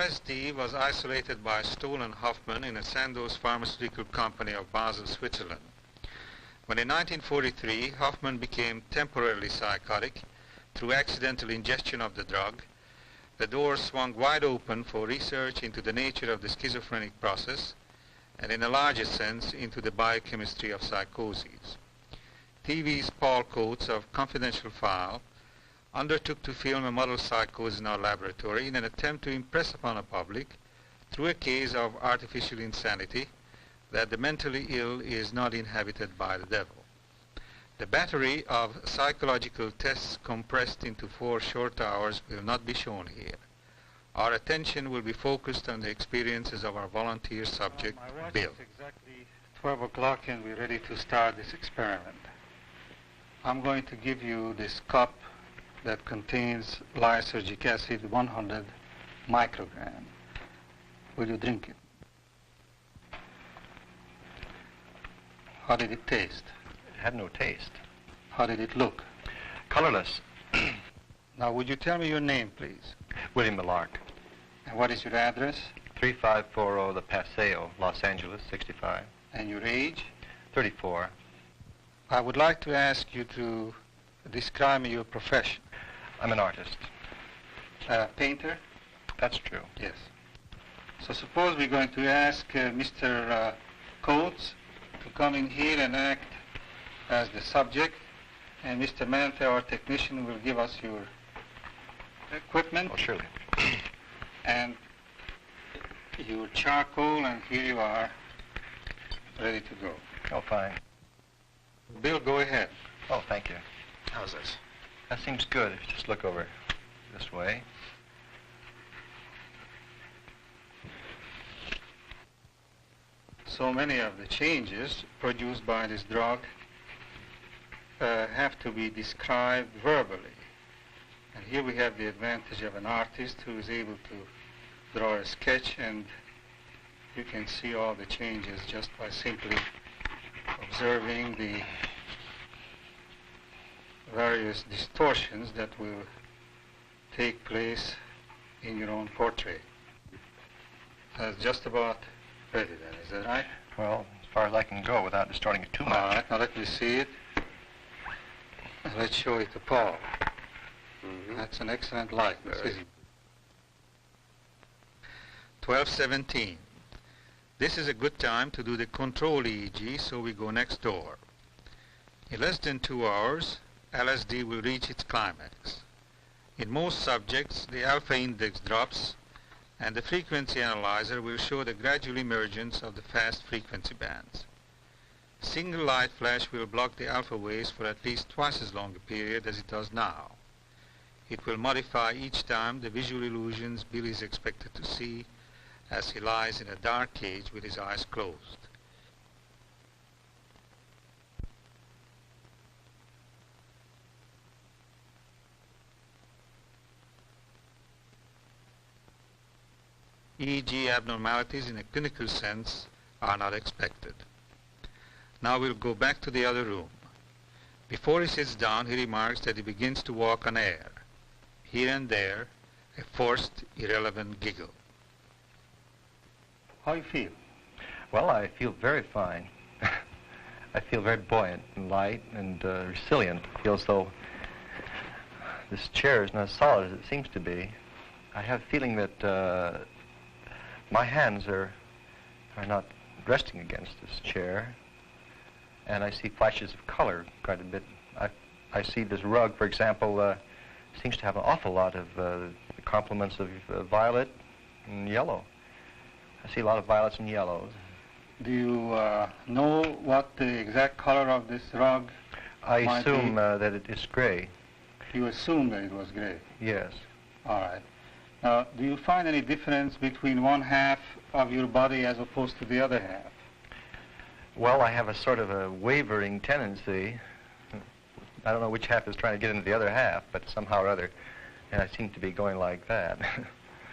LSD was isolated by Stoll and Hoffman in a Sandoz pharmaceutical company of Basel, Switzerland. When in 1943 Hoffman became temporarily psychotic through accidental ingestion of the drug, the door swung wide open for research into the nature of the schizophrenic process and, in a larger sense, into the biochemistry of psychoses. TV's Paul Coates of Confidential File undertook to film a model psychosis in our laboratory in an attempt to impress upon the public, through a case of artificial insanity, that the mentally ill is not inhabited by the devil. The battery of psychological tests compressed into 4 short hours will not be shown here. Our attention will be focused on the experiences of our volunteer subject, Bill. It's exactly 12 o'clock and we're ready to start this experiment. I'm going to give you this cup that contains lysergic acid, 100 microgram. Will you drink it? How did it taste? It had no taste. How did it look? Colorless. Now, would you tell me your name, please? William Millark. And what is your address? 3540 The Paseo, Los Angeles, 65. And your age? 34. I would like to ask you to describe me your profession. I'm an artist. Painter? That's true. Yes. So suppose we're going to ask Mr. Coates to come in here and act as the subject, and Mr. Mante, our technician, will give us your equipment. Oh, surely. And your charcoal, and here you are, ready to go. Oh, fine. Bill, go ahead. Oh, thank you. How's this? That seems good if you just look over this way. So many of the changes produced by this drug have to be described verbally. And here we have the advantage of an artist who is able to draw a sketch, and you can see all the changes just by simply observing the various distortions that will take place in your own portrait. That's just about ready then, is that right? Well, as far as I can go without distorting it too much. All right, now let me see it. Let's show it to Paul. That's an excellent likeness, isn't it? 12:17. This is a good time to do the control EEG, so we go next door. In less than 2 hours, LSD will reach its climax. In most subjects, the alpha index drops, and the frequency analyzer will show the gradual emergence of the fast frequency bands. Single light flash will block the alpha waves for at least twice as long a period as it does now. It will modify each time the visual illusions Bill is expected to see as he lies in a dark cage with his eyes closed. EEG abnormalities in a clinical sense are not expected. Now we'll go back to the other room. Before he sits down, he remarks that he begins to walk on air. Here and there, a forced, irrelevant giggle. How do you feel? Well, I feel very fine. I feel very buoyant and light and resilient. I feel as though this chair is not as solid as it seems to be. I have a feeling that my hands are not resting against this chair, and I see flashes of color quite a bit. I see this rug, for example, seems to have an awful lot of the complements of violet and yellow. I see a lot of violets and yellows. Do you know what the exact color of this rug I might assume be? that it is gray. You assume that it was gray? Yes. All right. Now, do you find any difference between one half of your body as opposed to the other half? Well, I have a sort of a wavering tendency. I don't know which half is trying to get into the other half, but somehow or other, and I seem to be going like that.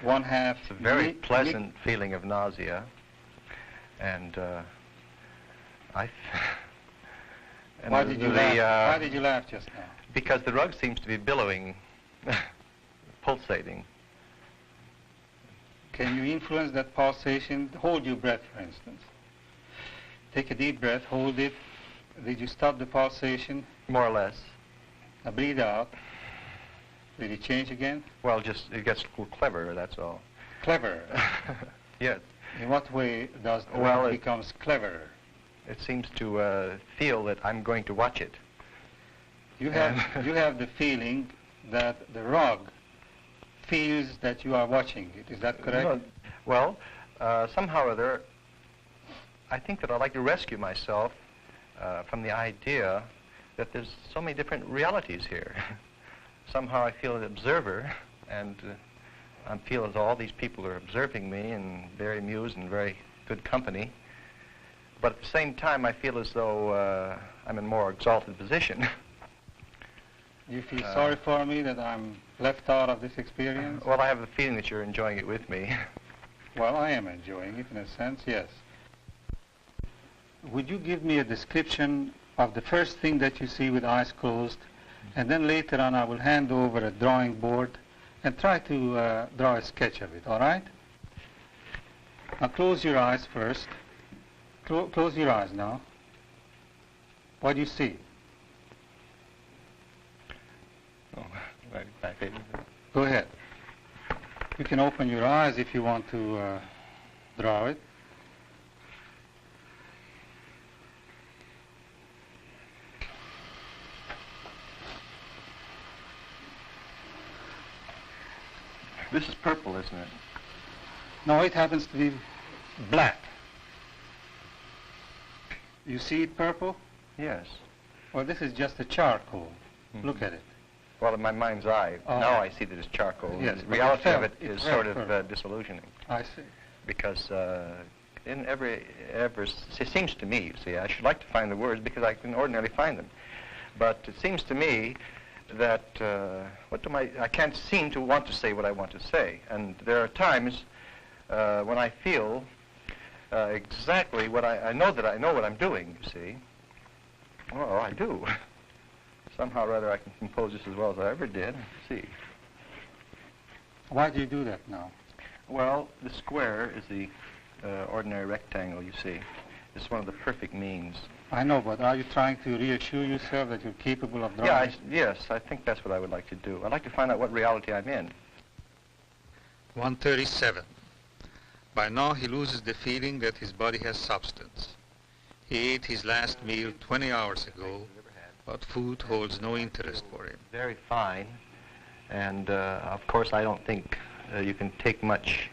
One half... It's a very pleasant feeling of nausea, and Why did you laugh? Why did you laugh just now? Because the rug seems to be billowing, pulsating. Can you influence that pulsation? Hold your breath, for instance. Take a deep breath, hold it. Did you stop the pulsation? More or less. Now breathe out. Did it change again? Well, just it gets cleverer, that's all. Clever. Yes. In what way does the Well, rug becomes cleverer? It seems to feel that I'm going to watch it. You have the feeling that the rug feels that you are watching it. Is that correct? No, well, somehow or other, I think that I'd like to rescue myself from the idea that there's so many different realities here. Somehow I feel an observer, and I feel as though all these people are observing me and very amused and very good company. But at the same time, I feel as though I'm in a more exalted position. You feel sorry for me that I'm left out of this experience? Well, I have a feeling that you're enjoying it with me. Well, I am enjoying it in a sense, yes. Would you give me a description of the first thing that you see with eyes closed, and then later on I will hand over a drawing board and try to draw a sketch of it, all right? Now close your eyes first. Close your eyes now. What do you see? Oh, right back in. Go ahead. You can open your eyes if you want to draw it. This is purple, isn't it? No, it happens to be black. You see it purple? Yes. Well, this is just a charcoal. Mm-hmm. Look at it. Well, in my mind's eye, now I see that it's charcoal. Yes, The but reality of it is sort of purple. disillusioning. I see. Because it seems to me, you see, I should like to find the words because I can ordinarily find them. But it seems to me that I can't seem to want to say what I want to say. And there are times when I feel exactly what I know that I know what I'm doing, you see. Well, I do. Somehow or other I can compose this as well as I ever did. See. Why do you do that now? Well, the square is the ordinary rectangle, you see. It's one of the perfect means. I know, but are you trying to reassure yourself that you're capable of drawing? Yeah, yes, I think that's what I would like to do. I'd like to find out what reality I'm in. 137. By now he loses the feeling that his body has substance. He ate his last meal 20 hours ago, but food holds no interest for him. Very fine. And, of course, I don't think you can take much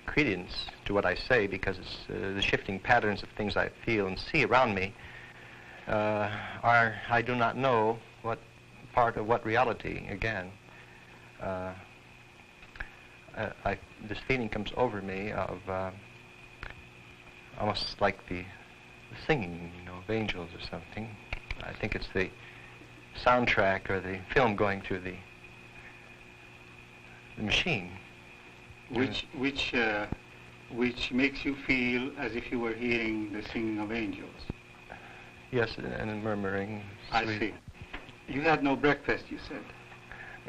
credence to what I say because it's the shifting patterns of things I feel and see around me I do not know what part of what reality, again. This feeling comes over me of almost like the singing, of angels or something. I think it's the soundtrack or the film going through the machine. Which makes you feel as if you were hearing the singing of angels. Yes, and murmuring. I see. You had no breakfast, you said.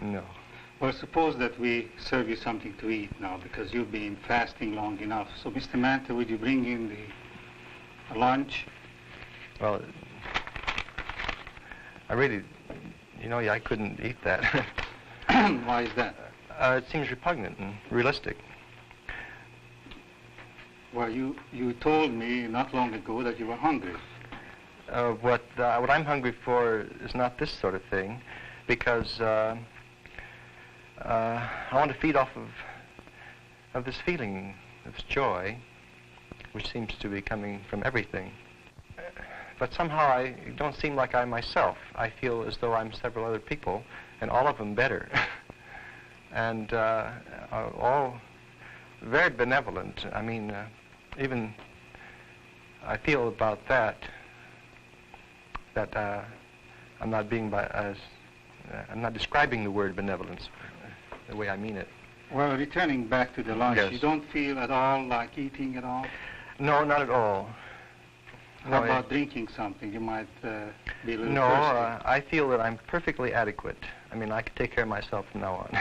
No. Well, suppose that we serve you something to eat now because you've been fasting long enough. So, Mr. Manta, would you bring in the lunch? Well, I really, I couldn't eat that. Why is that? It seems repugnant and realistic. Well, you told me not long ago that you were hungry. What I'm hungry for is not this sort of thing, because I want to feed off of this feeling, this joy, which seems to be coming from everything. But somehow I don't seem like I myself. I feel as though I'm several other people, and all of them better, and all very benevolent. I mean, even I feel about that I'm not I'm not describing the word benevolence the way I mean it. Well, returning back to the lunch, yes. You don't feel at all like eating at all? No, not at all. How about drinking something? You might be a little No, thirsty. I feel that I'm perfectly adequate. I mean, I can take care of myself from now on.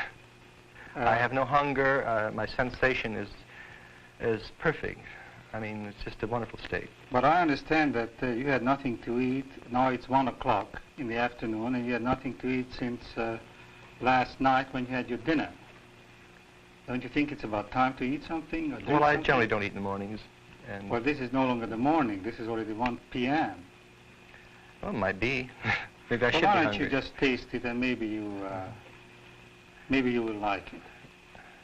I have no hunger. My sensation is is perfect. I mean, it's just a wonderful state. But I understand that you had nothing to eat. Now it's 1 o'clock in the afternoon, and you had nothing to eat since last night when you had your dinner. Don't you think it's about time to eat something? Or drink Well, I something? generally don't eat in the mornings. And Well, this is no longer the morning. This is already 1 p.m. Well, it might be. Maybe I Well, should be why don't hungry. you just taste it, and maybe you will like it.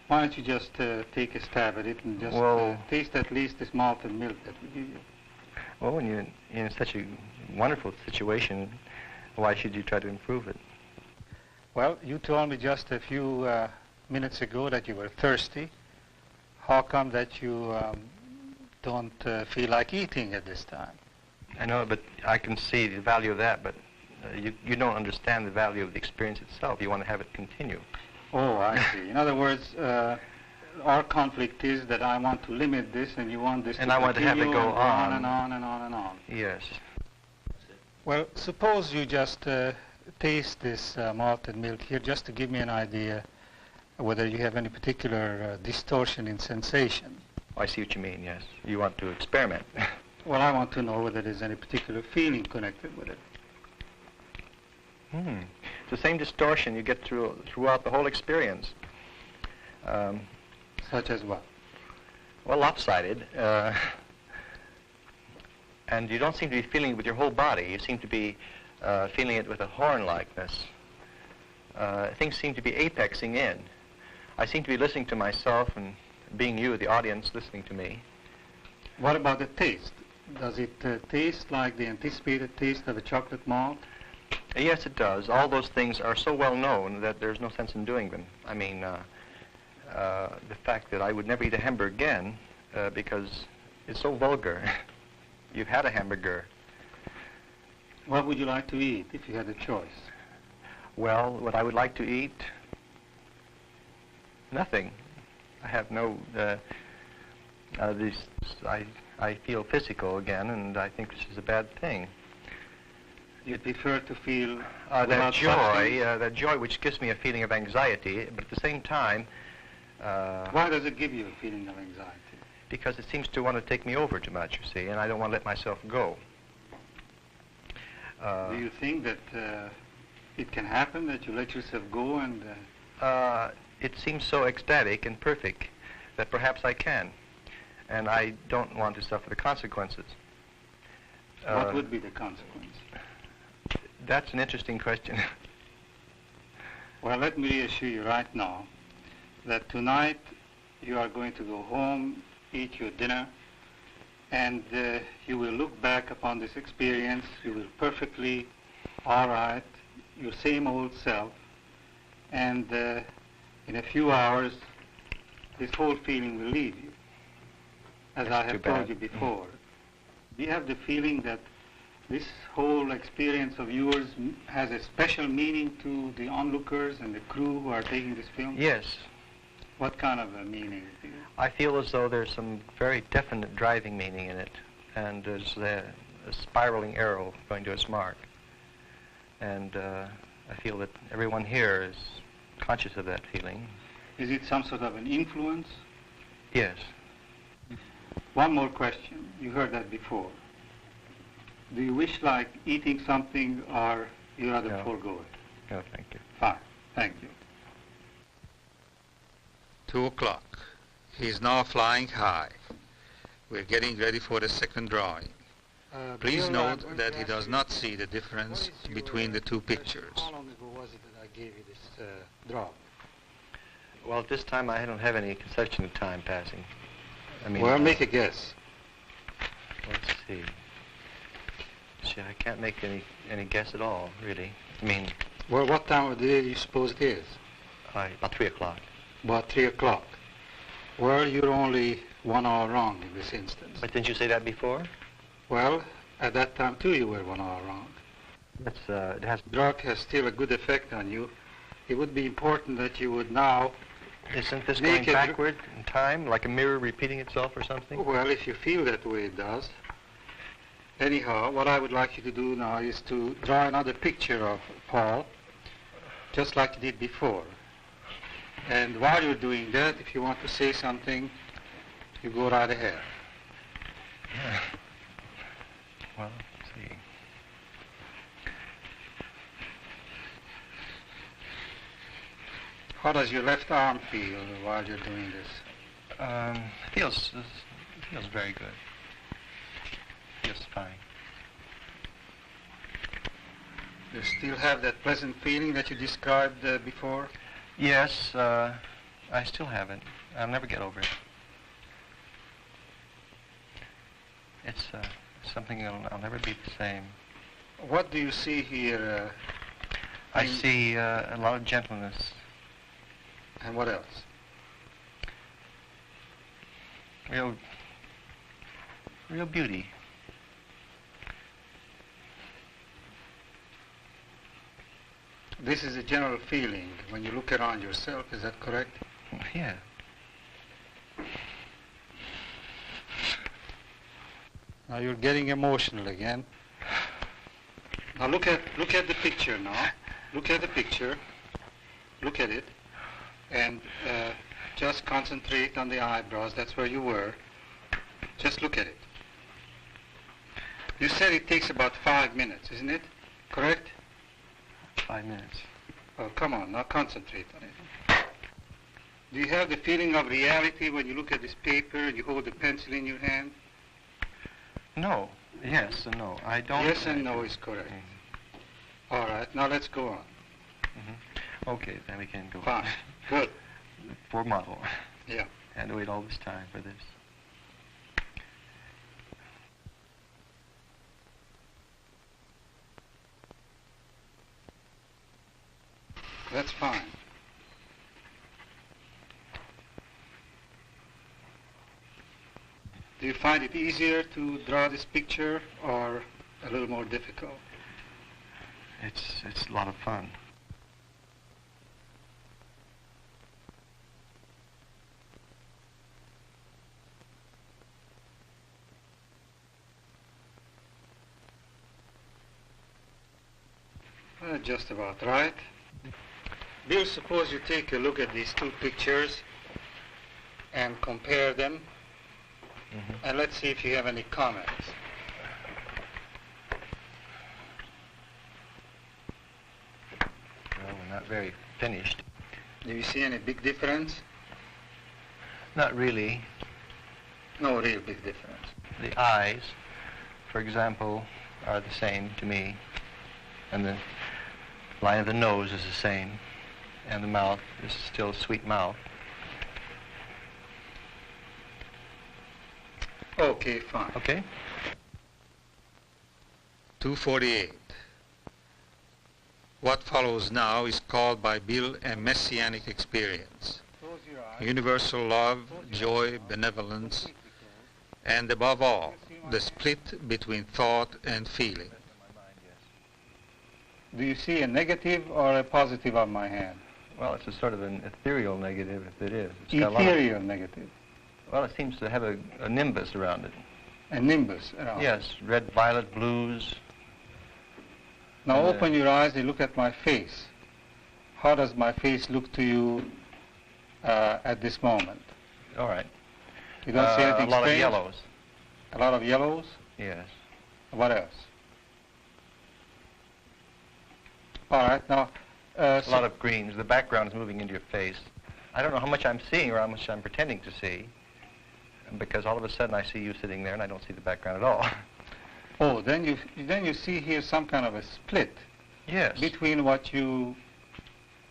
Why don't you just take a stab at it and just taste at least this malted milk that we give you? Well, when you're in such a wonderful situation, why should you try to improve it? Well, you told me just a few minutes ago that you were thirsty. How come that you don't feel like eating at this time? I know, but I can see the value of that, but you don't understand the value of the experience itself. You want to have it continue. Oh, I see. In other words, our conflict is that I want to limit this and you want this And to I want to have it continue go and on. and on and on and on. Yes. Well, suppose you just taste this malted milk here just to give me an idea whether you have any particular distortion in sensation. I see what you mean, yes. You want to experiment. Well, I want to know whether there's any particular feeling connected with it. It's the same distortion you get throughout the whole experience. Such as what? Well, lopsided. And you don't seem to be feeling it with your whole body. You seem to be feeling it with a horn-likeness. Things seem to be apexing in. I seem to be listening to myself and being you, the audience, listening to me. What about the taste? Does it taste like the anticipated taste of a chocolate malt? Yes, it does. All those things are so well known that there's no sense in doing them. I mean, the fact that I would never eat a hamburger again because it's so vulgar. You've had a hamburger. What would you like to eat if you had a choice? Well, what I would like to eat? Nothing. I have no... I feel physical again, and I think this is a bad thing. You prefer to feel that joy which gives me a feeling of anxiety, but at the same time... Why does it give you a feeling of anxiety? Because it seems to want to take me over too much, you see, and I don't want to let myself go. Do you think that it can happen, that you let yourself go and... It seems so ecstatic and perfect that perhaps I can, and I don't want to suffer the consequences. What would be the consequence? That's an interesting question. Well, let me reassure you right now that tonight you are going to go home, eat your dinner, and you will look back upon this experience. You will perfectly all right, your same old self, and in a few hours this whole feeling will leave you, as I have told you before. Do you have the feeling that this whole experience of yours has a special meaning to the onlookers and the crew who are taking this film? Yes. What kind of a meaning? I feel as though there's some very definite driving meaning in it, and there's a spiraling arrow going to its mark. And I feel that everyone here is conscious of that feeling. Is it some sort of an influence? Yes. One more question. You heard that before. Do you wish like eating something, or you rather forego it? No, thank you. Fine. Thank you. 2 o'clock. He's now flying high. We're getting ready for the second drawing. Please note that he does not see the difference between the two pictures. How long ago was it that I gave you this draw? Well, at this time I don't have any conception of time passing. I mean, well, make a guess. Let's see. See, I can't make any guess at all, really. I mean... Well, what time of the day do you suppose it is? About 3 o'clock. About 3 o'clock. Well, you're only 1 hour wrong in this instance. But didn't you say that before? Well, at that time, too, you were 1 hour wrong. That's, it has... Drug has still a good effect on you. It would be important that you would now... Isn't this going backward in time, like a mirror repeating itself or something? Well, if you feel that way, it does. Anyhow, what I would like you to do now is to draw another picture of Paul, just like you did before. And while you're doing that, if you want to say something, You go right ahead. Yeah. Well, let's see. How does your left arm feel while you're doing this? Feels very good. Feels fine. You still have that pleasant feeling that you described before? Yes, I still have it. I'll never get over it. It's something I'll never be the same. What do you see here? I see a lot of gentleness. And what else? Real beauty. This is a general feeling when you look around yourself, is that correct? Yeah. Now you're getting emotional again. Now look at the picture now. Look at the picture. Look at it. And just concentrate on the eyebrows. That's where you were. Just look at it. You said it takes about 5 minutes, isn't it? Correct? 5 minutes. Oh, come on, now concentrate on it. Do you have the feeling of reality when you look at this paper and you hold the pencil in your hand? No. Yes and no. I don't. Yes and no is correct. All right, now let's go on. Mm-hmm. Okay, then we can go Fine. on. Good. Poor model. Yeah. Had to wait all this time for this. That's fine. Do you find it easier to draw this picture or a little more difficult? It's a lot of fun. Just about right. Bill, suppose you take a look at these two pictures and compare them, and let's see if you have any comments. Well, we're not very finished. Do you see any big difference? Not really. No real big difference. The eyes, for example, are the same to me, and the line of the nose is the same, and the mouth is still a sweet mouth. Okay, fine. Okay? 248. What follows now is called by Bill a messianic experience. Close your eyes. Universal love, joy, benevolence, and above all, the split between thought and feeling. Do you see a negative or a positive on my hand? Well, it's a sort of an ethereal negative, if it is. It's got a lot of- Ethereal negative. well, it seems to have a nimbus around it. A nimbus around. Yes, red, violet, blues. Now And, open your eyes and look at my face. How does my face look to you at this moment? All right. You don't see anything a lot strange? of yellows. A lot of yellows? Yes. What else? All right, now... A lot of greens. The background is moving into your face. I don't know how much I'm seeing or how much I'm pretending to see, because all of a sudden I see you sitting there and I don't see the background at all. Oh, then you see here some kind of a split Yes. between what you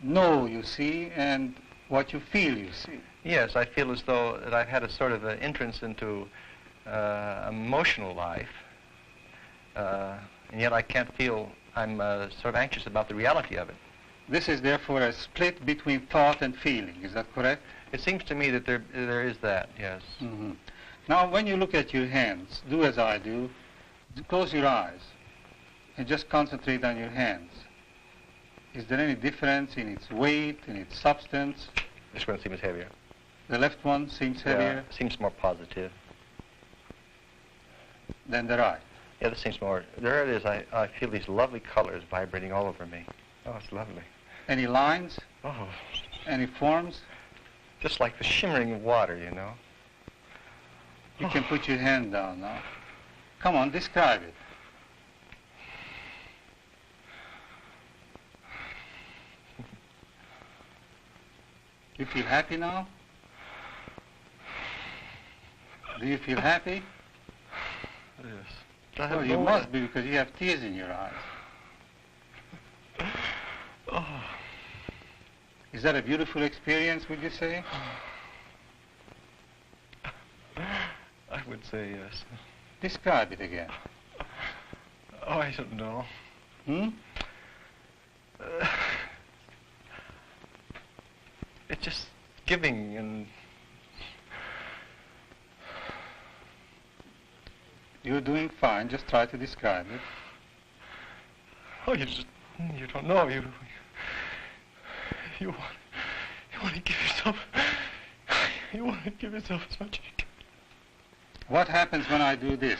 know you see and what you feel you see. Yes, I feel as though that I've had a sort of an entrance into emotional life, and yet I can't feel, I'm sort of anxious about the reality of it. This is therefore a split between thought and feeling, is that correct? It seems to me that there is that, yes. Mm-hmm. Now, when you look at your hands, do as I do. Close your eyes and just concentrate on your hands. Is there any difference in its weight, in its substance? This one seems heavier. The left one seems heavier Seems more positive. than the right. Yeah, this seems more, there it is. I feel these lovely colors vibrating all over me. Oh, it's lovely. Any lines? Oh, Any forms? just like the shimmering of water, you know. You can put your hand down now. Come on, describe it. You feel happy now? Do you feel happy? Yes. Well, you must be because you have tears in your eyes. Oh. Is that a beautiful experience, would you say? I would say yes. Describe it again. Oh, I don't know. Hmm? It's just giving and... You're doing fine. Just try to describe it. Oh, you don't know. You want to give yourself... You want to give yourself as much as you can. What happens when I do this?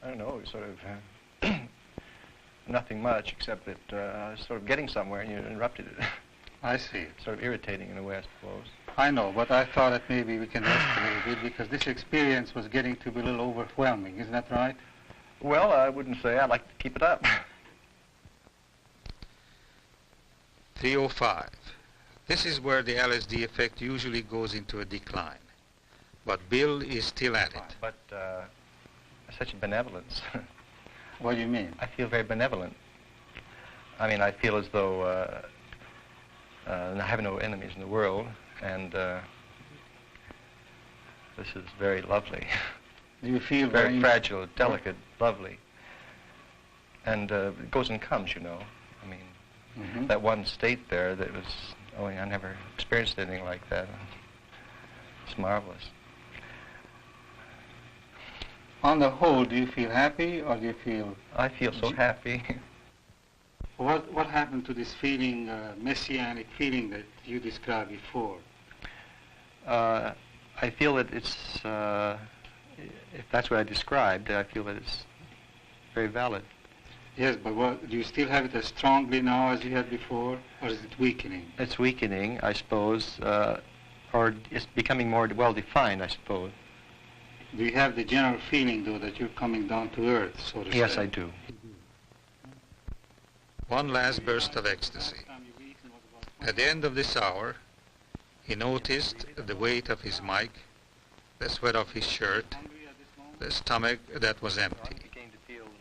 I don't know, sort of... nothing much, except that I was sort of getting somewhere and you interrupted it. I see. Sort of irritating in a way, I suppose. I know, but I thought that maybe we can rest a little bit because this experience was getting to be a little overwhelming. Isn't that right? Well, I wouldn't say. I'd like to keep it up. 305. This is where the LSD effect usually goes into a decline. But Bill is still at it. But such a benevolence. What do you mean? I feel very benevolent. I mean, I feel as though I have no enemies in the world, and this is very lovely. Do you feel very fragile, delicate, lovely. And it goes and comes, you know. I mean, that one state there that was, oh, I never experienced anything like that. It's marvelous. On the whole, do you feel happy or do you feel... I feel so happy. What happened to this feeling, messianic feeling that you described before? I feel that it's, if that's what I described, I feel that it's very valid. Yes, but do you still have it as strongly now as you had before, or is it weakening? It's weakening, I suppose, or it's becoming more well-defined, I suppose. Do you have the general feeling, though, that you're coming down to earth, so to say? Yes, I do. One last burst of ecstasy. At the end of this hour, he noticed the weight of his mic, the sweat of his shirt, the stomach that was empty.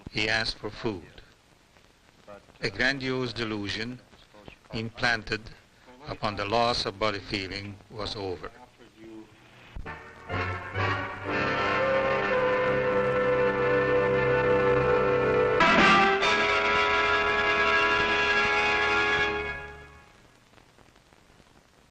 He asked for food. A grandiose delusion implanted upon the loss of body feeling was over.